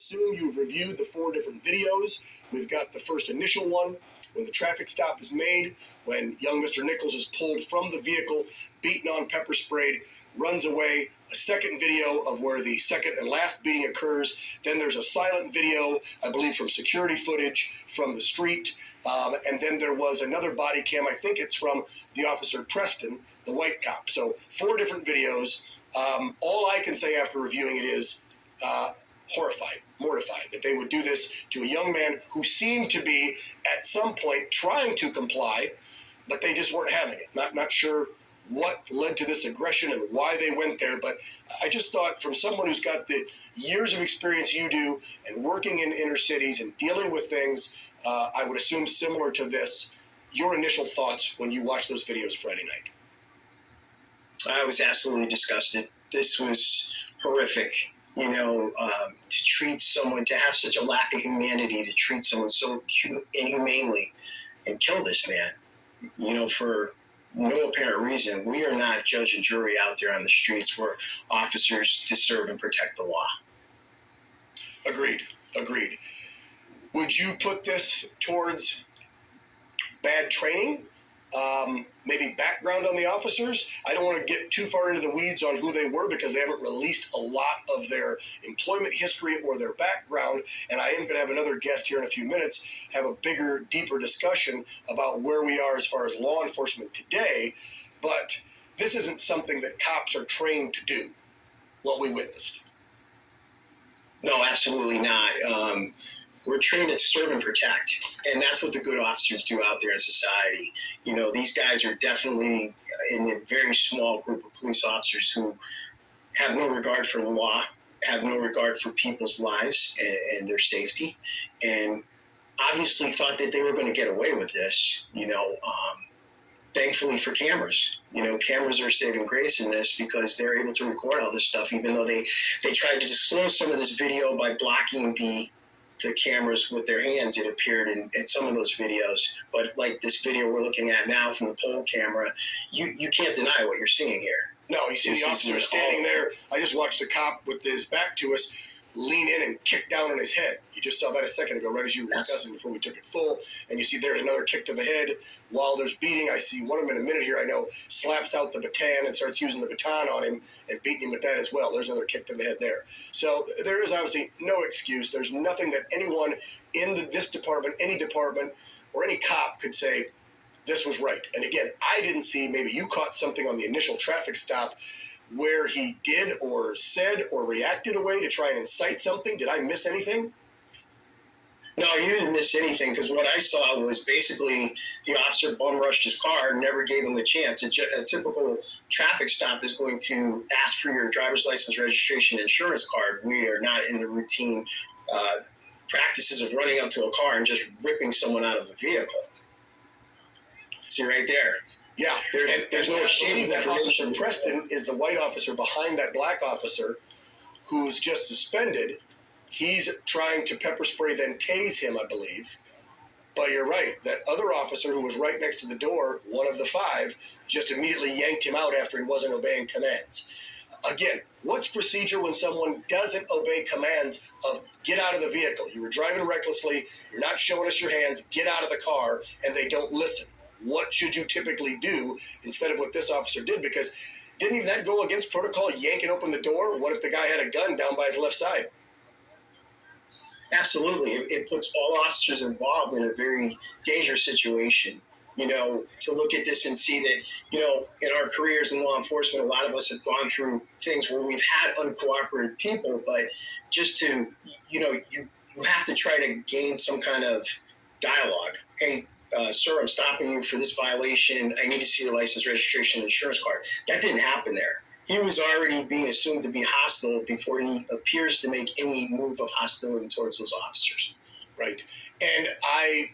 assume you've reviewed the 4 different videos. We've got the first initial one when the traffic stop is made, when young Mr. Nichols is pulled from the vehicle, beaten on, pepper sprayed, runs away. A second video of where the second and last beating occurs. Then there's a silent video, I believe, from security footage from the street. And then there was another body cam. I think it's from the officer Preston, the white cop. So 4 different videos. All I can say after reviewing it is horrified, mortified that they would do this to a young man who seemed to be at some point trying to comply, but they just weren't having it. Not sure what led to this aggression and why they went there, but I just thought from someone who's got the years of experience you do and working in inner cities and dealing with things, I would assume similar to this, your initial thoughts when you watched those videos Friday night. I was absolutely disgusted. This was horrific. To treat someone, to have such a lack of humanity, to treat someone so inhumanely and kill this man, for no apparent reason. We are not judge and jury out there on the streets. We're officers to serve and protect the law. Agreed. Would you put this towards bad training? Maybe background on the officers? I don't want to get too far into the weeds on who they were because they haven't released a lot of their employment history or their background. And I am going to have another guest here in a few minutes have a bigger, deeper discussion about where we are as far as law enforcement today. But this isn't something that cops are trained to do, what we witnessed. No, absolutely not. We're trained to serve and protect, and that's what the good officers do out there in society. These guys are definitely in a very small group of police officers who have no regard for the law, have no regard for people's lives and their safety, and obviously thought that they were going to get away with this. Thankfully for cameras, cameras are saving grace in this because they're able to record all this stuff, even though they tried to disclose some of this video by blocking the cameras with their hands. It appeared in some of those videos, but like this video we're looking at now from the poll camera, you can't deny what you're seeing here. No, you see the officer standing there. I just watched a cop with his back to us lean in and kick down on his head. You just saw that a second ago, right as you were discussing before we took it full. And you see there's another kick to the head. While there's beating, I see one of them in a minute here, I know, slaps out the baton and starts using the baton on him and beating him with that as well. There's another kick to the head there. So there is obviously no excuse. There's nothing that anyone in this department, any department, or any cop could say, this was right. And again, I didn't see, maybe you caught something on the initial traffic stop where he did or said or reacted a way to try and incite something. Did I miss anything? No, you didn't miss anything, because what I saw was basically the officer bum rushed his car and never gave him a chance. A typical traffic stop is going to ask for your driver's license, registration, insurance card. We are not in the routine practices of running up to a car and just ripping someone out of a vehicle. See right there. Yeah, there's no exchange of information. Officer Preston is the white officer behind that black officer who's just suspended. He's trying to pepper spray, then tase him, I believe. But you're right. That other officer who was right next to the door, one of the 5, just immediately yanked him out after he wasn't obeying commands. Again, what's procedure when someone doesn't obey commands of get out of the vehicle? You were driving recklessly. You're not showing us your hands. Get out of the car, and they don't listen. What should you typically do instead of what this officer did? Because didn't even that go against protocol, yanking open the door? What if the guy had a gun down by his left side? Absolutely. It puts all officers involved in a very dangerous situation. To look at this and see that, in our careers in law enforcement, a lot of us have gone through things where we've had uncooperative people, but just to, you have to try to gain some kind of dialogue. Hey, sir, I'm stopping you for this violation. I need to see your license, registration, and insurance card. That didn't happen there. He was already being assumed to be hostile before he appears to make any move of hostility towards those officers. Right. And I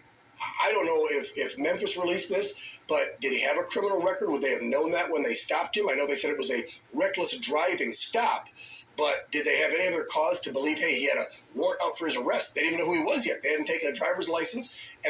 don't know if Memphis released this, but did he have a criminal record? Would they have known that when they stopped him? I know they said it was a reckless driving stop, but did they have any other cause to believe, hey, he had a warrant out for his arrest? They didn't even know who he was yet. They hadn't taken a driver's license, and